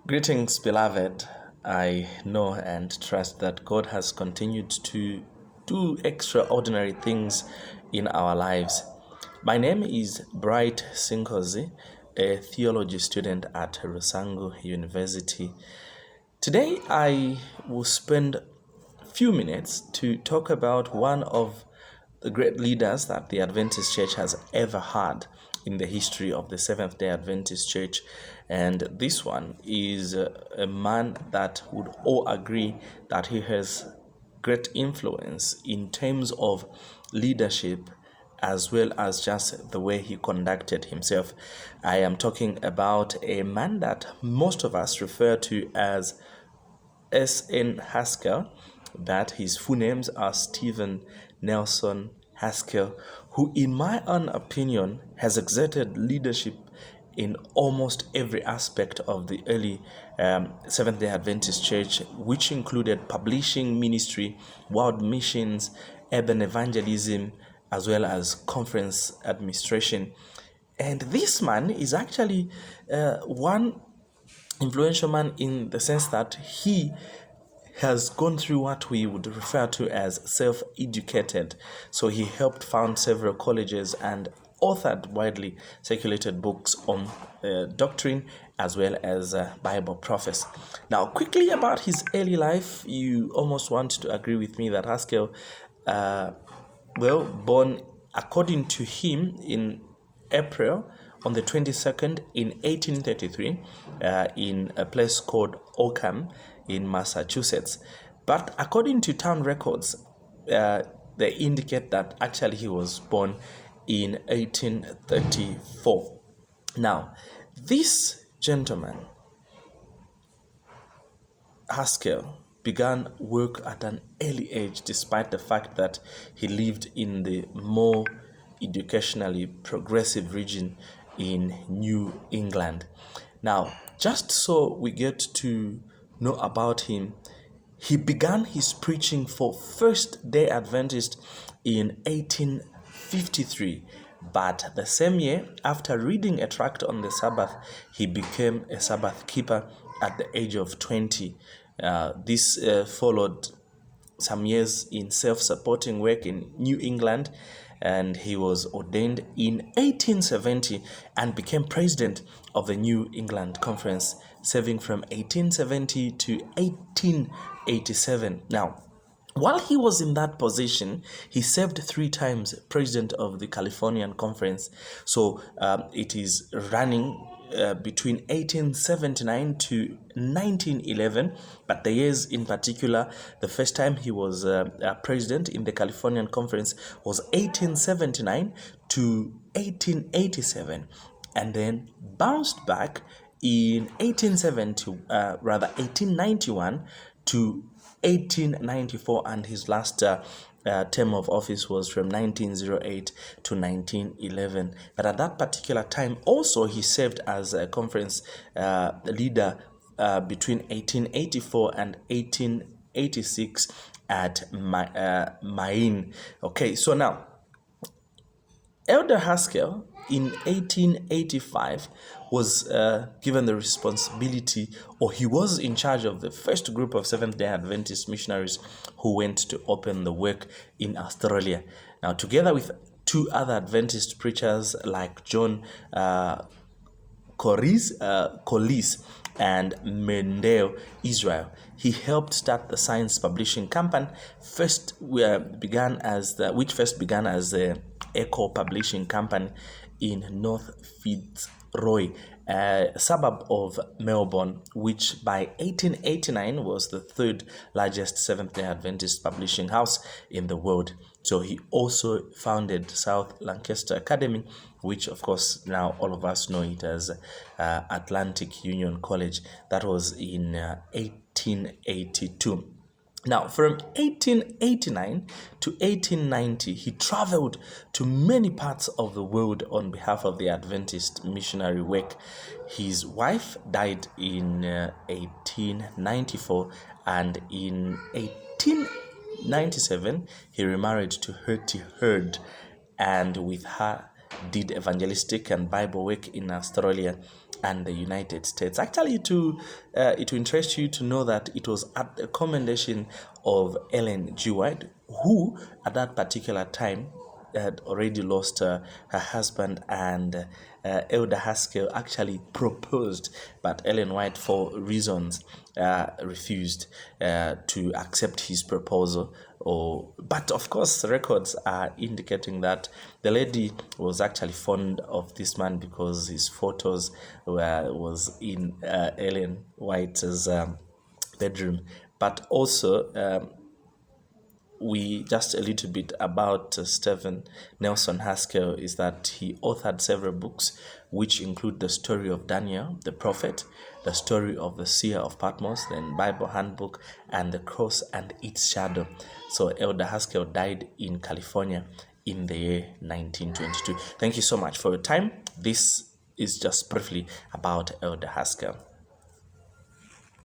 Greetings, beloved. I know and trust that God has continued to do extraordinary things in our lives. My name is Bright Sinkozi, a theology student at Rusangu University. Today, I will spend a few minutes to talk about one of the great leaders that the Adventist Church has ever had in the history of the Seventh-day Adventist Church. And this one is a man that would all agree that he has great influence in terms of leadership as well as just the way he conducted himself. I am talking about a man that most of us refer to as S.N. Haskell, that his full names are Stephen Nelson Haskell, who, in my own opinion, has exerted leadership in almost every aspect of the early Seventh-day Adventist Church, which included publishing ministry, world missions, urban evangelism, as well as conference administration. And this man is actually one influential man in the sense that he has gone through what we would refer to as self-educated. So he helped found several colleges and authored widely circulated books on doctrine as well as Bible prophecy. Now, quickly about his early life, you almost want to agree with me that Haskell, born according to him in April on the 22nd in 1833 in a place called Oakham in Massachusetts. But according to town records, they indicate that actually he was born in 1834. Now, this gentleman, Haskell, began work at an early age despite the fact that he lived in the more educationally progressive region in New England. Now, just so we get to know about him, he began his preaching for First-day Adventist in 1853. But the same year, after reading a tract on the Sabbath, he became a Sabbath keeper at the age of 20. This followed some years in self-supporting work in New England, and he was ordained in 1870 and became president of the New England Conference, serving from 1870 to 1887. Now, while he was in that position, he served 3 times president of the Californian Conference. So it is running between 1879 to 1911, but the years in particular, the first time he was president in the Californian Conference was 1879 to 1887, and then bounced back in 1891 to 1894, and his last term of office was from 1908 to 1911. But at that particular time also he served as a conference leader between 1884 and 1886 at Maine. Okay, so now Elder Haskell in 1885 was given the responsibility, or he was in charge of the first group of Seventh-day Adventist missionaries who went to open the work in Australia. Now, together with 2 other Adventist preachers like John Collis and Mendel Israel, he helped start the science publishing company, which first began as the Echo Publishing Company in North Fitzroy, a suburb of Melbourne, which by 1889 was the 3rd largest Seventh-day Adventist publishing house in the world. So he also founded South Lancaster Academy, which of course now all of us know it as Atlantic Union College. That was in 1882. Now, from 1889 to 1890, he traveled to many parts of the world on behalf of the Adventist missionary work. His wife died in 1894, and in 1897, he remarried to Hetty Heard, and with her did evangelistic and Bible work in Australia and the United States. Actually, it will interest you to know that it was at the commendation of Ellen G. White, who at that particular time had already lost her husband, and Elder Haskell actually proposed, but Ellen White, for reasons, refused to accept his proposal. But of course, records are indicating that the lady was actually fond of this man because his photos was in Ellen White's bedroom. But also, we just a little bit about Stephen Nelson Haskell is that he authored several books, which include the story of Daniel the prophet, the story of the seer of Patmos, then Bible handbook, and the cross and its shadow. So Elder Haskell died in California in the year 1922. Thank you so much for your time. This is just briefly about Elder Haskell.